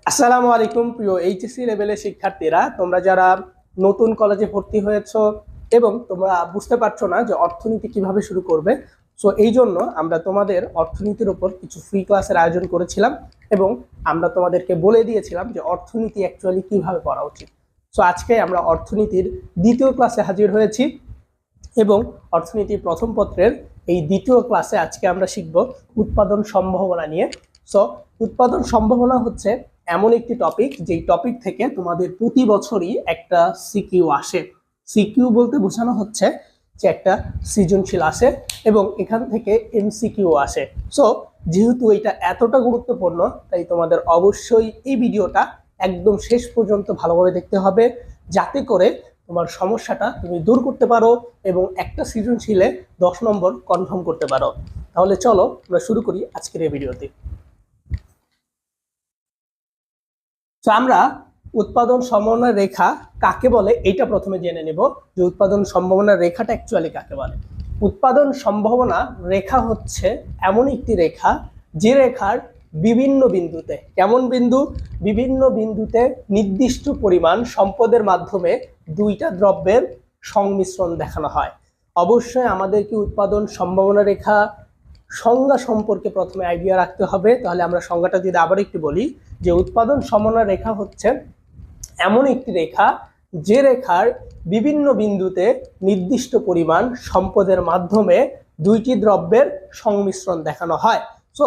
আসসালামু আলাইকুম প্রিয় এইচএসসি লেভেলের শিক্ষার্থীরা, তোমরা যারা নতুন কলেজে ভর্তি হয়েছো এবং তোমরা বুঝতে পারছো না যে অর্থনীতি কিভাবে শুরু করবে। সো এই জন্য আমরা তোমাদের অর্থনীতির উপর কিছু ফ্রি ক্লাসের আয়োজন করেছিলাম এবং আমরা তোমাদেরকে বলে দিয়েছিলাম যে অর্থনীতি অ্যাকচুয়ালি কিভাবে পড়া উচিত। সো আজকে আমরা অর্থনীতির দ্বিতীয় ক্লাসে হাজির হয়েছি এবং অর্থনীতির প্রথম পত্রের এই দ্বিতীয় ক্লাসে আজকে আমরা শিখব উৎপাদন সম্ভাবনা নিয়ে। সো উৎপাদন সম্ভাবনা হচ্ছে এমন একটি টপিক যেই টপিক থেকে তোমাদের প্রতি বছরই একটা সিকিউ আসে। সিকিউ বলতে বোঝানো হচ্ছে যে একটা সৃজনশীল আসে এবং এখান থেকে এমসিকিউ আসে। সো যেহেতু এটা এতটা গুরুত্বপূর্ণ, তাই তোমাদের অবশ্যই এই ভিডিওটা একদম শেষ পর্যন্ত ভালোভাবে দেখতে হবে, যাতে করে তোমার সমস্যাটা তুমি দূর করতে পারো এবং একটা সৃজনশীলে 10 নম্বর কনফার্ম করতে পারো। তাহলে চলো আমরা শুরু করি আজকের এই ভিডিওতে। তো আমরা উৎপাদন সম্ভাবনা রেখা কাকে বলে এটা প্রথমে জেনে নেব, যে উৎপাদন সম্ভাবনা রেখাটা অ্যাকচুয়ালি কাকে বলে। উৎপাদন সম্ভাবনা রেখা হচ্ছে এমন একটি রেখা যে রেখার বিভিন্ন বিন্দুতে, কেমন বিন্দু, বিভিন্ন বিন্দুতে নির্দিষ্ট পরিমাণ সম্পদের মাধ্যমে দুইটা দ্রব্যের সংমিশ্রণ দেখানো হয়। অবশ্যই আমাদেরকে উৎপাদন সম্ভাবনা রেখা সংজ্ঞা সম্পর্কে প্রথমে আইডিয়া রাখতে হবে। তাহলে আমরা সংজ্ঞাটা যদি আবার একটু বলি, যে উৎপাদন সম্ভাবনা রেখা হচ্ছে এমন একটি রেখা যে রেখার বিভিন্ন বিন্দুতে নির্দিষ্ট পরিমাণ সম্পদের মাধ্যমে দুইটি দ্রব্যের সংমিশ্রণ দেখানো হয়। সো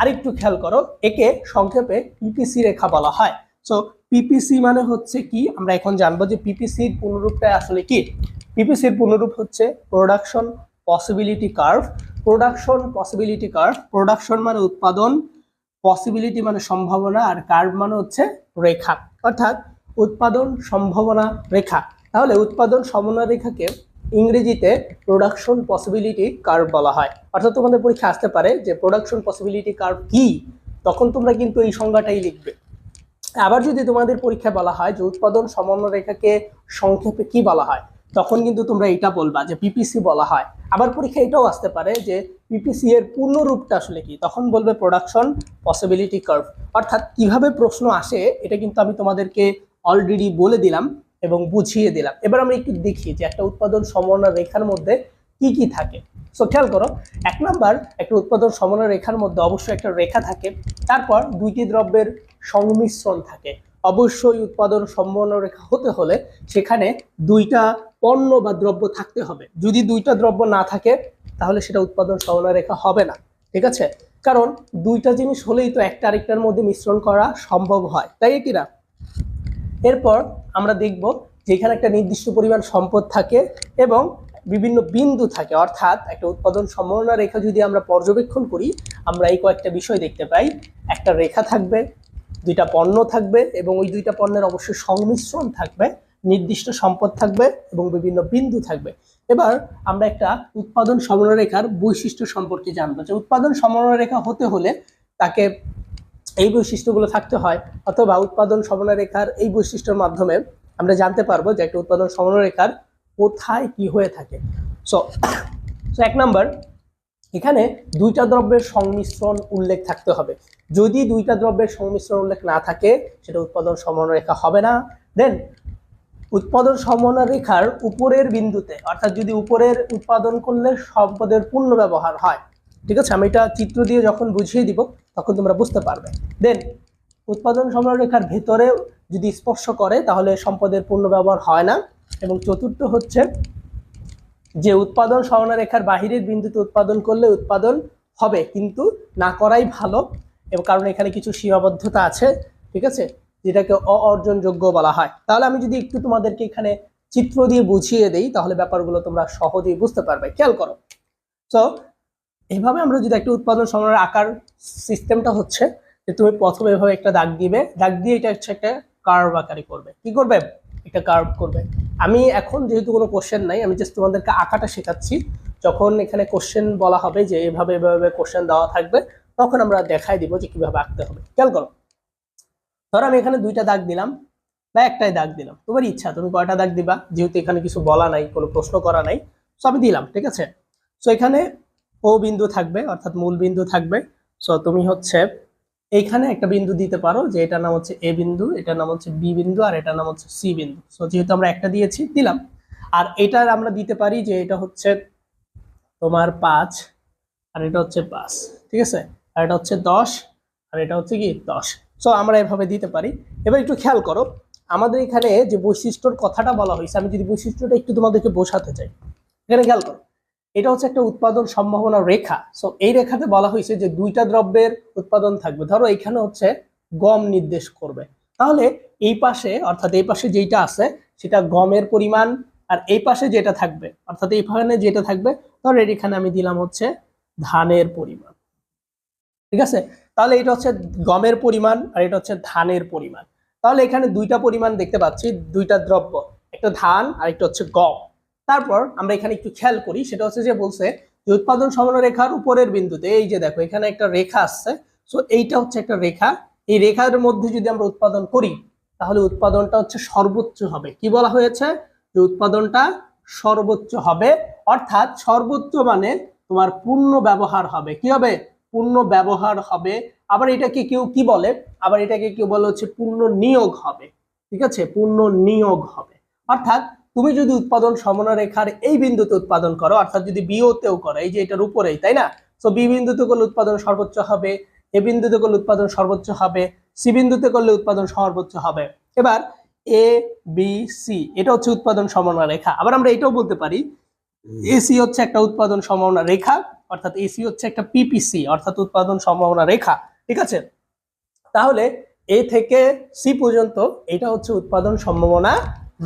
আরেকটু খেয়াল করো, একে সংক্ষেপে পিপিসি রেখা বলা হয়। সো পিপিসি মানে হচ্ছে কি, আমরা এখন জানবো যে পিপিসির পূর্ণরূপটা আসলে কি। পিপিসির পূর্ণরূপ হচ্ছে production possibility curve. Production possibility curve, production মানে উৎপাদন, পসিবিলিটি মানে সম্ভাবনা, আর কার্ভ মানে হচ্ছে রেখা, অর্থাৎ উৎপাদন সম্ভাবনা রেখা। তাহলে উৎপাদন সম্ভাবনা রেখাকে ইংরেজিতে প্রোডাকশন পসিবিলিটি কার্ভ বলা হয়। অর্থাৎ তোমাদের পরীক্ষা আসতে পারে যে প্রোডাকশন পসিবিলিটি কার্ভ কি, তখন তোমরা কিন্তু এই সংজ্ঞাটাই লিখবে। আবার যদি তোমাদের পরীক্ষা বলা হয় যে উৎপাদন সম্ভাবনা রেখাকে সংক্ষেপে কি বলা হয়, তখন কিন্তু তোমরা এটা বলবা যে পিপিসি বলা হয়। আবার পরীক্ষা এটাও আসতে পারে যে পিপিসি এর পূর্ণরূপটা আসলে কি, তখন বলবে প্রোডাকশন পসিবিলিটি কার্ভ। অর্থাৎ কিভাবে প্রশ্ন আসে এটা কিন্তু আমি তোমাদেরকে অলরেডি বলে দিলাম এবং বুঝিয়ে দিলাম। এবার আমরা একটু দেখি যে একটা উৎপাদন সম্ভাবনা রেখার মধ্যে কি কি থাকে। সো খেয়াল করো, 1 নাম্বার, একটা উৎপাদন সম্ভাবনা রেখার মধ্যে অবশ্যই একটা রেখা থাকে, তারপর দুইটি দ্রব্যের সংমিশ্রণ থাকে। অবশ্যই উৎপাদন সম্ভাবনা রেখা হতে হলে সেখানে দুইটা পণ্য বা দ্রব্য থাকতে হবে। যদি দুইটা দ্রব্য না থাকে তাহলে সেটা উৎপাদন সম্ভাবনা রেখা হবে না, ঠিক আছে? কারণ দুইটা জিনিস হলেই তো একটা আরেকটার মধ্যে মিশ্রণ করা সম্ভব হয়, তাই কি না? এরপর আমরা দেখব যে এখানে একটা নির্দিষ্ট পরিমাণ সম্পদ থাকে এবং বিভিন্ন বিন্দু থাকে। অর্থাৎ একটা উৎপাদন সম্ভাবনা রেখা যদি আমরা পর্যবেক্ষণ করি, আমরা এই কয়েকটা বিষয় দেখতে পাই। একটা রেখা থাকবে, দুইটা পণ্য থাকবে এবং ওই দুইটা পণ্যের অবশ্যই সংমিশ্রণ থাকবে, নির্দিষ্ট সম্পদ থাকবে এবং বিভিন্ন বিন্দু থাকবে। এবার আমরা একটা উৎপাদন সম্ভাবনা রেখার বৈশিষ্ট্য সম্পর্কে জানবো, যে উৎপাদন সম্ভাবনা রেখা হতে হলে তাকে এই বৈশিষ্ট্যগুলো থাকতে হয়, অথবা উৎপাদন সম্ভাবনা রেখার এই বৈশিষ্ট্যের মাধ্যমে আমরা জানতে পারবো যে একটা উৎপাদন সম্ভাবনা রেখার কোথায় কি হয়ে থাকে। সো 1 নাম্বার, এখানে দুইটা দ্রব্যের সংমিশ্রণ উল্লেখ থাকতে হবে। যদি দুইটা দ্রব্যের সংমিশ্রণ উল্লেখ না থাকে সেটা উৎপাদন সম্ভাবনা রেখা হবে না। দেন উৎপাদন সম্ভাবনা রেখার উপরের বিন্দুতে, অর্থাৎ যদি উপরের উৎপাদন করলে সম্পদের পূর্ণ ব্যবহার হয়, ঠিক আছে? আমি এটা চিত্র দিয়ে যখন বুঝিয়ে দিব তখন তোমরা বুঝতে পারবে। দেন উৎপাদন সম্ভাবনা রেখার ভেতরে যদি স্পর্শ করে তাহলে সম্পদের পূর্ণ ব্যবহার হয় না। এবং চতুর্থ হচ্ছে যে উৎপাদন সম্ভাবনা রেখার বাহিরের বিন্দুতে উৎপাদন করলে উৎপাদন হবে, কিন্তু না করাই ভালো, এবং কারণ এখানে কিছু সীমাবদ্ধতা আছে, ঠিক আছে, যেটাকে অর্জনযোগ্য বলা হয়। তাহলে আমি যদি একটু তোমাদেরকে এখানে চিত্র দিয়ে বুঝিয়ে দেই তাহলে ব্যাপারগুলো তোমরা সহজেই বুঝতে পারবে। খেয়াল করো, তো এইভাবে আমরা যদি একটা উৎপাদন সম্ভাবনার আকার সিস্টেমটা হচ্ছে যে তুমি প্রথমে এভাবে একটা দাগ দিবে, দাগ দিয়ে এটা হচ্ছে একটা কার্ভ আকারে করবে। কি করবে? একটা কার্ভ করবে। আমি এখন যেহেতু কোনো কোশ্চেন নাই, আমি জাস্ট তোমাদেরকে আঁকাটা শেখাচ্ছি। যখন এখানে কোশ্চেন বলা হবে যে এভাবে এভাবে কোশ্চেন দেওয়া থাকবে, তখন আমরা দেখাই দিব যে কিভাবে আঁকতে হবে। খেয়াল করো, ধরো আমি এখানে দুইটা দাগ দিলাম বা একটাই দাগ দিলাম, তোমার ইচ্ছা তুমি কয়টা দাগ দিবা, যেহেতু এখানে কিছু বলা নাই, কোনো প্রশ্ন করা নাই, সো আমি দিলাম, ঠিক আছে? সো এখানে ও বিন্দু থাকবে, অর্থাৎ মূল বিন্দু থাকবে। সো তুমি হচ্ছে এইখানে একটা বিন্দু দিতে পারো যে এটার নাম হচ্ছে এ বিন্দু, এটার নাম হচ্ছে বি বিন্দু, আর এটার নাম হচ্ছে সি বিন্দু। সো যেহেতু আমরা একটা দিয়েছি দিলাম। আর এটার আমরা দিতে পারি যে এটা হচ্ছে তোমার 5, আর এটা হচ্ছে 5, ঠিক আছে, আর এটা হচ্ছে 10, আর এটা হচ্ছে কি 10। সো আমরা এভাবে দিতে পারি। এবার একটু খেয়াল করো, আমাদের এখানে যে বৈশিষ্ট্যর কথাটা বলা হয়েছে, আমি যদি বৈশিষ্ট্যটা একটু তোমাদেরকে বোঝাতে চাই, এখানে খেয়াল করো, এটা হচ্ছে একটা উৎপাদন সম্ভাবনা রেখা। সো এই রেখাতে বলা হয়েছে যে দুইটা দ্রব্যের উৎপাদন থাকবে। ধরো এখানে হচ্ছে গম নির্দেশ করবে, তাহলে এই পাশে অর্থাৎ এই পাশে যেটা আছে সেটা গমের পরিমাণ, আর এই পাশে যেটা থাকবে অর্থাৎ এইখানে যেটা থাকবে, ধরো এখানে আমি দিলাম হচ্ছে ধানের পরিমাণ, ঠিক আছে। তাহলে এটা হচ্ছে গমের পরিমাণ আর এটা হচ্ছে ধানের পরিমাণ। তাহলে এখানে দুইটা পরিমাণ দেখতে পাচ্ছি, দুইটা দ্রব্য, একটা ধান আর একটা হচ্ছে গম। তারপর আমরা এখানে একটু খেয়াল করি, সেটা হচ্ছে যে বলছে যে উৎপাদন সমান রেখার উপরের বিন্দুতে, এই যে দেখো এখানে একটা রেখা আসছে। সো এইটা হচ্ছে একটা রেখা, এই রেখার মধ্যে যদি আমরা উৎপাদন করি তাহলে উৎপাদনটা হচ্ছে সর্বোচ্চ হবে। কি বলা হয়েছে? যে উৎপাদনটা সর্বোচ্চ হবে, অর্থাৎ সর্বোচ্চ মানে তোমার পূর্ণ ব্যবহার হবে। কি হবে? পূর্ণ ব্যবহার হবে। আবার এটাকে কেউ কি বলে, আবার এটাকে কেউ বলে হচ্ছে পূর্ণ নিয়োগ হবে, ঠিক আছে, পূর্ণ নিয়োগ হবে। অর্থাৎ তুমি যদি উৎপাদন সমানরেখার এই বিন্দুতে উৎপাদন করো, অর্থাৎ যদি বিওতেও করো, এই যে এটার উপরেই, তাই না? সো বি বিন্দুতে করলে উৎপাদন সর্বোচ্চ হবে, এ বিন্দুতে করলে উৎপাদন সর্বোচ্চ হবে, সি বিন্দুতে করলে উৎপাদন সর্বোচ্চ হবে। এবার এ বি সি এটা হচ্ছে উৎপাদন সমাননা রেখা। আবার আমরা এটাও বলতে পারি এসি হচ্ছে একটা উৎপাদন সম্ভাবনা রেখা, অর্থাৎ এসি হচ্ছে একটা পিপিসি অর্থাৎ উৎপাদন সম্ভাবনা রেখা, ঠিক আছে। তাহলে এ থেকে সি পর্যন্ত এটা হচ্ছে উৎপাদন সম্ভাবনা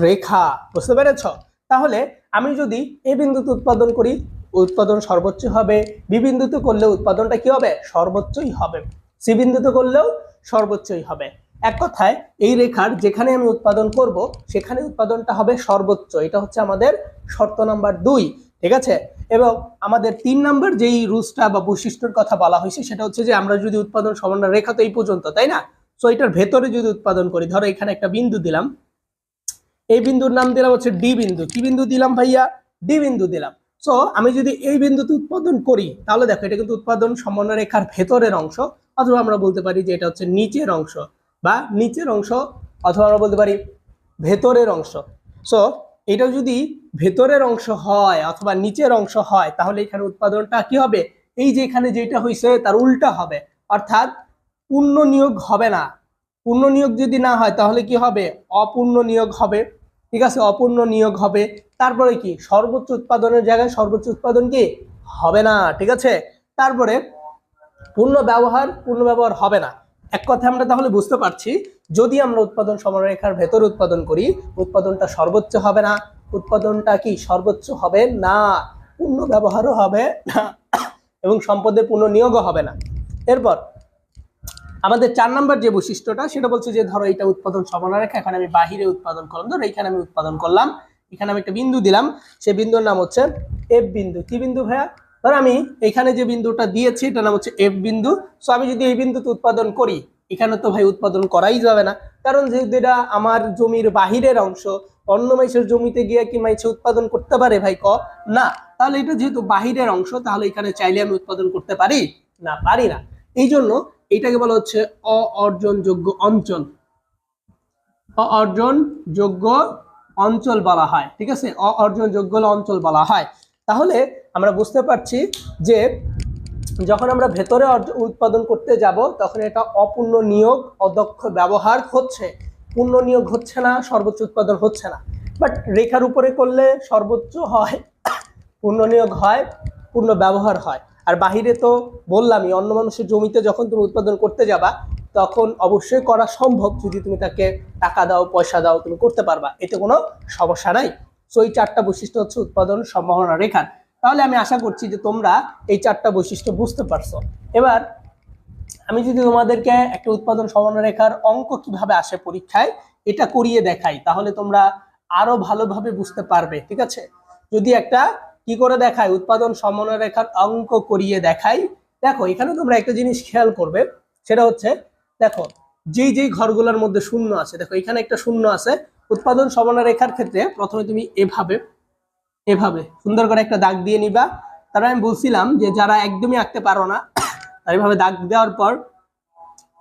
রেখা, বুঝতে পেরেছ? তাহলে আমি যদি এ বিন্দুতে উৎপাদন করি উৎপাদন সর্বোচ্চ হবে, বি বিন্দুতে করলে উৎপাদনটা কি হবে? সর্বোচ্চই হবে, সি বিন্দুতে করলেও সর্বোচ্চই হবে। এক কথায় এই রেখার যেখানে আমি উৎপাদন করব সেখানে উৎপাদনটা হবে সর্বোচ্চ। এটা হচ্ছে আমাদের শর্ত নাম্বার 2, ঠিক আছে। এবং আমাদের 3 নাম্বার যেই রুলসটা বা বৈশিষ্ট্যের কথা বলা হয়েছে সেটা হচ্ছে যে আমরা যদি উৎপাদন সমান রেখা তো এই পর্যন্ত, তাই না? সো এটার ভেতরে যদি উৎপাদন করি, ধরো এখানে একটা বিন্দু দিলাম, এই বিন্দুর নাম দিলাম হচ্ছে ডি বিন্দু। কি বিন্দু দিলাম ভাইয়া? ডি বিন্দু দিলাম। সো আমি যদি এই বিন্দুতে উৎপাদন করি তাহলে দেখো এটা কিন্তু উৎপাদন সমন্বয় রেখার ভেতরের অংশ, অথবা আমরা বলতে পারি যে এটা হচ্ছে নিচের অংশ বা নিচের অংশ, অথবা আমরা বলতে পারি ভেতরের অংশ। সো এটা যদি ভেতরের অংশ হয় অথবা নিচের অংশ হয় তাহলে এখানে উৎপাদনটা কি হবে? এই যে এখানে যেটা হয়েছে তার উল্টা হবে, অর্থাৎ পূর্ণ নিয়োগ হবে না। পূর্ণ নিয়োগ যদি না হয় তাহলে কি হবে? অপূর্ণ নিয়োগ হবে, ঠিক আছে, অপূর্ণ নিয়োগ হবে। তারপরে কি? সর্বোচ্চ উৎপাদনের জায়গায় সর্বোচ্চ উৎপাদন কি হবে না, ঠিক আছে। তারপরে পূর্ণ ব্যবহার হবে না। এক কথা আমরা তাহলে বুঝতে পারছি, যদি আমরা উৎপাদন সমানরেখার ভেতর উৎপাদন করি উৎপাদনটা সর্বোচ্চ হবে না, উৎপাদনটা কি সর্বোচ্চ হবে না, পূর্ণ ব্যবহারও হবে না এবং সম্পদের পূর্ণ নিয়োগও হবে না। এরপর আমাদের 4 নাম্বার যে বৈশিষ্ট্যটা সেটা বলছে যে ধরো এটা উৎপাদন সমানরেখা, এখন আমি বাহিরে উৎপাদন করলাম, ধরো এখানে আমি উৎপাদন করলাম, এখানে আমি একটা বিন্দু দিলাম, সেই বিন্দুর নাম হচ্ছে এফ বিন্দু। কি বিন্দু ভাইয়া? ধর আমি এখানে যে বিন্দুটা দিয়েছি এটার নাম হচ্ছে এফ বিন্দু। সো আমি যদি এই বিন্দুতে উৎপাদন করি, এখানে তো ভাই উৎপাদন করাই যাবে না, কারণ যেহেতু এটা আমার জমির বাহিরের অংশ, অন্য মাইসের জমিতে গিয়ে কি মাইসে উৎপাদন করতে পারে ভাই? না। তাহলে এটা যেহেতু বাহিরের অংশ তাহলে এখানে চাইলে আমি উৎপাদন করতে পারি না? পারি না। এই জন্য এটাকে বলা হচ্ছে অর্জনযোগ্য অঞ্চল, অর্জনযোগ্য অঞ্চল বলা হয়, ঠিক আছে, অর্জনযোগ্য অঞ্চল বলা হয়। তাহলে আমরা বুঝতে পারছি যে যখন আমরা ভেতরে উৎপাদন করতে যাব তখন এটা অপূর্ণ নিয়োগ, অদক্ষ ব্যবহার হচ্ছে, পূর্ণ নিয়োগ হচ্ছে না, সর্বোচ্চ উৎপাদন হচ্ছে না। বাট রেখার উপরে করলে সর্বোচ্চ হয়, পূর্ণ নিয়োগ হয়, পূর্ণ ব্যবহার হয়। আর বাহিরে তো বললামই, অন্য মানুষের জমিতে যখন তুমি উৎপাদন করতে যাবা তখন অবশ্যই করা সম্ভব, যদি তুমি তাকে টাকা দাও, পয়সা দাও, তুমি করতে পারবা, এতে কোনো সমস্যা নাই। সো এই 4টা বৈশিষ্ট্য হচ্ছে উৎপাদন সম্ভাবনা রেখার। তাহলে আমি আশা করছি যে তোমরা এই 4টা বৈশিষ্ট্য বুঝতে পারছো। এবার আমি যদি তোমাদেরকে একটা উৎপাদন সম্ভাবনা রেখার অঙ্ক কিভাবে আসে পরীক্ষায় এটা করিয়ে দেখাই তাহলে তোমরা আরো ভালোভাবে বুঝতে পারবে, ঠিক আছে। যদি একটা কি করে দেখাই, উৎপাদন সমন্বয় রেখার অঙ্ক করিয়ে দেখাই, দেখো এখানে তোমরা একটা জিনিস খেয়াল করবে, সেটা হচ্ছে দেখো যেই ঘরগুলোর মধ্যে শূন্য আছে, দেখো এখানে একটা শূন্য আছে। উৎপাদন সমন্বয় রেখার ক্ষেত্রে প্রথমে তুমি এভাবে এভাবে সুন্দর করে একটা দাগ দিয়ে নিবা। তারপর আমি বলছিলাম যে যারা একদমই আঁকতে পারো না তারা এভাবে দাগ দেওয়ার পর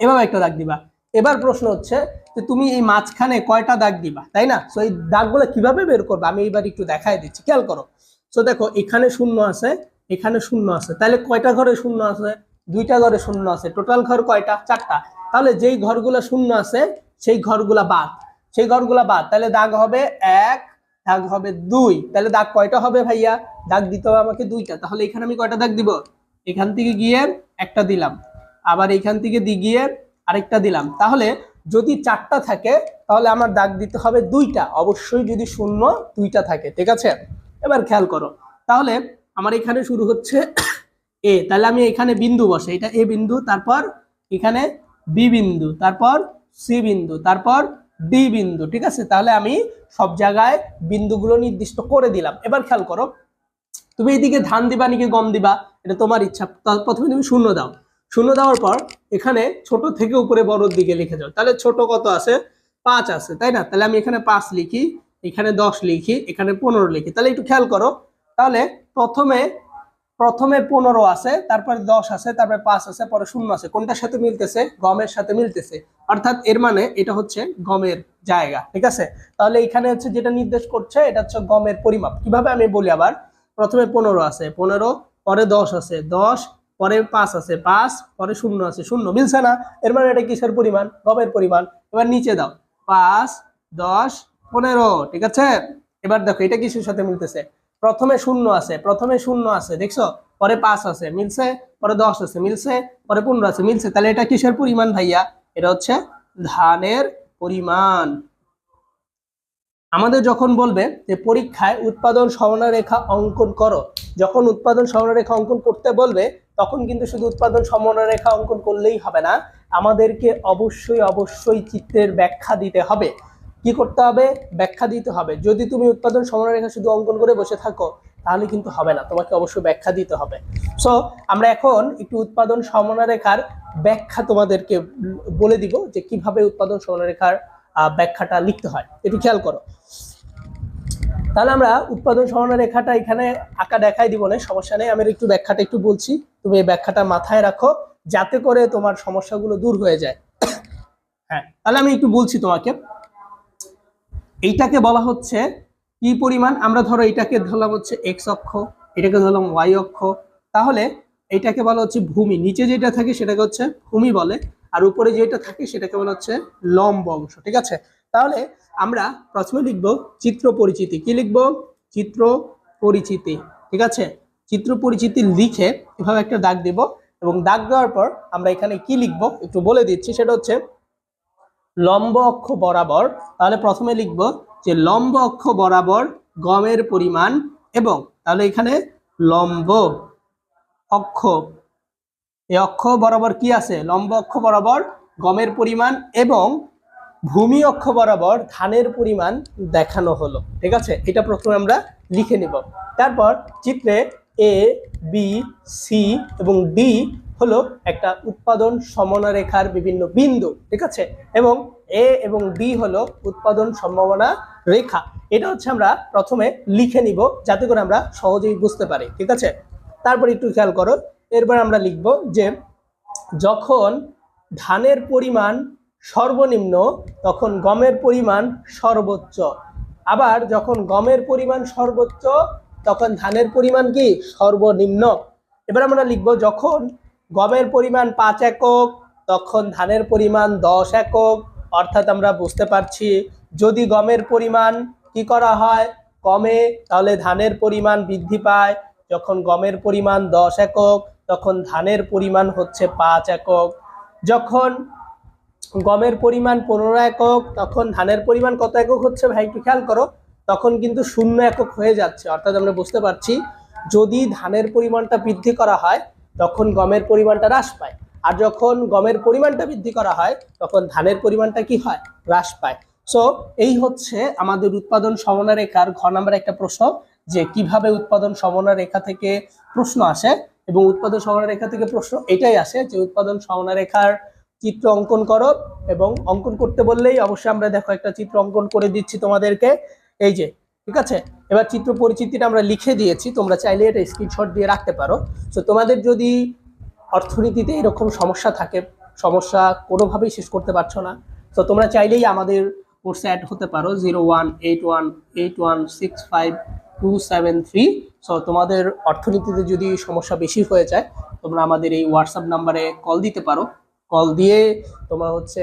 এভাবে একটা দাগ দিবা। এবার প্রশ্ন হচ্ছে যে তুমি এই মাঝখানে কয়টা দাগ দিবা, তাই না? সো এই দাগগুলো কিভাবে বের করবে আমি এবার একটু দেখাই দিচ্ছি, খেয়াল করো। সো দেখো এখানে শূন্য আছে, এখানে শূন্য আছে, তাহলে কয়টা ঘরে শূন্য আছে? দুইটা ঘরে শূন্য আছে। টোটাল ঘর কয়টা? চারটা। তাহলে যেই ঘরগুলো শূন্য আছে সেই ঘরগুলা বাদ, সেই ঘরগুলা বাদ। তাহলে দাগ হবে 1, দাগ হবে 2। তাহলে দাগ কয়টা হবে ভাইয়া? দাগ দিতে হবে আমাকে 2টা। তাহলে এখানে আমি কয়টা দাগ দিব? এখান থেকে গিয়ে একটা দিলাম, আবার এখান থেকে গিয়ে আরেকটা দিলাম। তাহলে যদি 4টা থাকে তাহলে আমার দাগ দিতে হবে 2টা, অবশ্যই যদি শূন্য 2টা থাকে, ঠিক আছে? এবার খেয়াল করো, তাহলে আমার এখানে শুরু হচ্ছে এ, তাহলে আমি এখানে বিন্দু বসে, এটা এ বিন্দু, তারপর এখানে বি বিন্দু, তারপর সি বিন্দু, তারপর ডি বিন্দু, ঠিক আছে? তাহলে আমি সব জায়গায় বিন্দুগুলো নির্দিষ্ট করে দিলাম। এবার খেয়াল করো, তুমি এইদিকে ধান দিবা নাকি গম দিবা এটা তোমার ইচ্ছা। প্রথমে তুমি শূন্য দাও, শূন্য দেওয়ার পর এখানে ছোট থেকে উপরে বড়র দিকে লিখে যাও। তাহলে ছোট কত আছে? 5 আছে, তাই না? তাহলে আমি এখানে 5 লিখি, এখানে 10 লিখি, এখানে 15 লিখি। তাহলে একটু খেয়াল করো, তাহলে প্রথমে প্রথমে 15 আছে, তারপরে 10 আছে, তারপরে 5 আছে, পরে শূন্য আছে। কোনটার সাথে মিলতেছে? গমের সাথে মিলতেছে। অর্থাৎ এর মানে এটা হচ্ছে গমের জায়গা, ঠিক আছে? তাহলে এখানে হচ্ছে যেটা নির্দেশ করছে এটা হচ্ছে গমের পরিমাপ। কিভাবে আমি বলি আবার, প্রথমে 15 আছে, 15, পরে 10 আছে, 10, পরে 5 আছে, 5, পরে শূন্য আছে, শূন্য। মিলছে না? এর মানে এটা কিসের পরিমাণ? গমের পরিমাণ। এবার নিচে দাও, 5, 10, 15, ঠিক আছে? এবার দেখো এটা কিসের সাথে মিলতেছে? প্রথমে শূন্য আছে, প্রথমে শূন্য আছে, দেখছো? পরে 5 আছে, মিলছে। পরে 10 আছে, মিলছে। পরে 15 আছে, মিলছে। তাহলে এটা কিসের পরিমাণ ভাইয়া? এটা হচ্ছে ধানের পরিমাণ। আমাদের যখন বলবে যে পরীক্ষায় উৎপাদন সমানরেখা অঙ্কন করো, যখন উৎপাদন সমানরেখা অঙ্কন করতে বলবে তখন কিন্তু শুধু উৎপাদন সমানরেখা অঙ্কন করলেই হবে না, আমাদেরকে অবশ্যই অবশ্যই চিত্রের ব্যাখ্যা দিতে হবে। কি করতে হবে? ব্যাখ্যা দিতে হবে। যদি তুমি উৎপাদন সমানরেখা শুধু অঙ্কন করে বসে থাকো তাহলে কিন্তু হবে না, তোমাকে অবশ্যই ব্যাখ্যা দিতে হবে। সো আমরা এখন একটু উৎপাদন সমানরেখার ব্যাখ্যা তোমাদেরকে বলে দিব যে কিভাবে উৎপাদন সমানরেখার ব্যাখ্যাটা লিখতে হয়, একটু খেয়াল করো। তাহলে আমরা উৎপাদন সমানরেখাটা এখানে আঁকা দেখাই দিব না, সমস্যা নেই। আমি একটু ব্যাখ্যাটা একটু বলছি, তুমি এই ব্যাখ্যাটা মাথায় রাখো যাতে করে তোমার সমস্যাগুলো দূর হয়ে যায়। হ্যাঁ, তাহলে আমি একটু বলছি তোমাকে। এইটাকে বলা হচ্ছে কি পরিমাণ? আমরা ধরো এটাকে ধরলাম হচ্ছে এক্স অক্ষ, এটাকে ধরলাম ওয়াই অক্ষ। তাহলে এটাকে বলা হচ্ছে ভূমি। নিচে যেটা থাকে সেটাকে হচ্ছে ভূমি বলে, আর উপরে যেটা থাকে সেটাকে বলা হচ্ছে লম্ব অংশ, ঠিক আছে? তাহলে আমরা প্রথমে লিখব চিত্র পরিচিতি। কি লিখব? চিত্র পরিচিতি, ঠিক আছে? চিত্র পরিচিতি লিখে এভাবে একটা দাগ দেব, এবং দাগ দেওয়ার পর আমরা এখানে কি লিখব একটু বলে দিচ্ছি। সেটা হচ্ছে লম্ব অক্ষ বরাবর। তাহলে প্রথমে লিখব যে লম্ব অক্ষ বরাবর গমের পরিমাণ, এবং তাহলে এখানে লম্ব অক্ষ, এই অক্ষ বরাবর কি আছে? লম্ব অক্ষ বরাবর গমের পরিমাণ এবং ভূমি অক্ষ বরাবর ধানের পরিমাণ দেখানো হলো, ঠিক আছে? এটা প্রথমে আমরা লিখে নিব। তারপর চিত্রে এ, বি, সি এবং ডি হলো একটা উৎপাদন সমন্বয়রেখার বিভিন্ন বিন্দু, ঠিক আছে? এবং এ এবং ডি হলো উৎপাদন সম্ভাবনা রেখা। এটা হচ্ছে আমরা প্রথমে লিখে নিব যাতে করে আমরা সহজেই বুঝতে পারি, ঠিক আছে? তারপর একটু খেয়াল করো, এরপর আমরা লিখব যে যখন ধানের পরিমাণ সর্বনিম্ন তখন গমের পরিমাণ সর্বোচ্চ, আবার যখন গমের পরিমাণ সর্বোচ্চ তখন ধানের পরিমাণ কি? সর্বনিম্ন। এবার আমরা লিখব যখন গমের পরিমাণ 5 একক তখন ধানের পরিমাণ 10 একক। অর্থাৎ আমরা বুঝতে পারছি যদি গমের পরিমাণ কি করা হয়? কমে, তাহলে ধানের পরিমাণ বৃদ্ধি পায়। যখন গমের পরিমাণ 10 একক তখন ধানের পরিমাণ হচ্ছে 5 একক। যখন গমের পরিমাণ 15 একক তখন ধানের পরিমাণ কত একক হচ্ছে ভাই? একটু খেয়াল করো, তখন কিন্তু 0 একক হয়ে যাচ্ছে। অর্থাৎ আমরা বুঝতে পারছি যদি ধানের পরিমাণটা বৃদ্ধি করা হয় তখন গমের পরিমাণটা হ্রাস পায়, আর যখন গমের পরিমাণটা বৃদ্ধি করা হয় তখন ধানের পরিমাণটা কি হয়? হ্রাস পায়। সো এই হচ্ছে আমাদের উৎপাদন সমন্বয়রেখার ঘ নাম্বার একটা প্রশ্ন, যে কিভাবে উৎপাদন সমন্বয়রেখা থেকে প্রশ্ন আসে। এবং উৎপাদন সমন্বয়রেখা থেকে প্রশ্ন এটাই আসে যে উৎপাদন সমন্বয়রেখার চিত্র অঙ্কন করো, এবং অঙ্কন করতে বললেই অবশ্যই আমরা দেখো একটা চিত্র অঙ্কন করে দিচ্ছি তোমাদেরকে, এই যে, ঠিক আছে? এবার চিত্র পরিচিতিটা আমরা লিখে দিয়েছি, তোমরা চাইলে এটা স্ক্রিনশট দিয়ে রাখতে পারো। তো তোমাদের যদি অর্থনীতিতে এরকম সমস্যা থাকে সমস্যা কোনোভাবেই শেষ করতে পারছো না, তো তোমরা চাইলেই আমাদের কোর্সে অ্যাড হতে পারো 01818165 273। সো তোমাদের অর্থনীতিতে যদি সমস্যা বেশি হয়ে যায় তোমরা আমাদের এই হোয়াটসঅ্যাপ নাম্বারে কল দিতে পারো। কল দিয়ে তোমরা হচ্ছে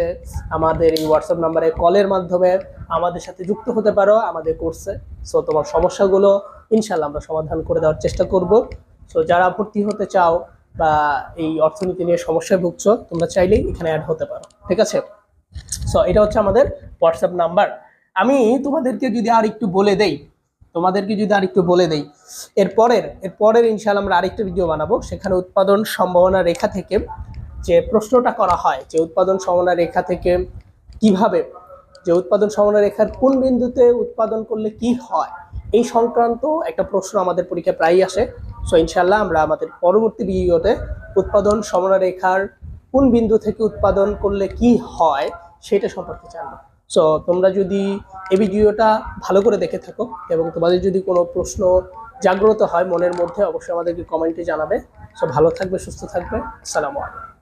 আমাদের এই হোয়াটসঅ্যাপ নাম্বারে কলের মাধ্যমে আমাদের সাথে যুক্ত হতে পারো আমাদের কোর্সে। সো তোমার সমস্যাগুলো ইনশাল্লাহ আমরা সমাধান করে দেওয়ার চেষ্টা করব। সো যারা ভর্তি হতে চাও বা এই অর্থনীতি নিয়ে সমস্যায় ভুগছো তোমরা চাইলেই এখানে অ্যাড হতে পারো, ঠিক আছে? সো এটা হচ্ছে আমাদের হোয়াটসঅ্যাপ নাম্বার। আমি তোমাদেরকে যদি আর একটু বলে দেই এরপরের ইনশাআল্লাহ আমরা আরেকটা ভিডিও বানাবো, সেখানে উৎপাদন সম্ভাবনা রেখা থেকে যে প্রশ্নটা করা হয় যে উৎপাদন সম্ভাবনা রেখা থেকে কিভাবে, যে উৎপাদন সম্ভাবনা রেখার কোন বিন্দুতে উৎপাদন করলে কি হয়, এই সংক্রান্ত একটা প্রশ্ন আমাদের পরীক্ষায় প্রায়ই আসে। সো ইনশাআল্লাহ আমরা আমাদের পরবর্তী ভিডিওতে উৎপাদন সম্ভাবনা রেখার কোন বিন্দু থেকে উৎপাদন করলে কি হয় সেটা সম্পর্কে জানবো। সো তোমরা যদি এই ভিডিওটা ভালো করে দেখে থাকো এবং তোমাদের যদি কোনো প্রশ্ন জাগ্রত হয় মনের মধ্যে, অবশ্যই আমাদেরকে কমেন্টে জানাবে। সো ভালো থাকবে, সুস্থ থাকবে। আসসালামু আলাইকুম।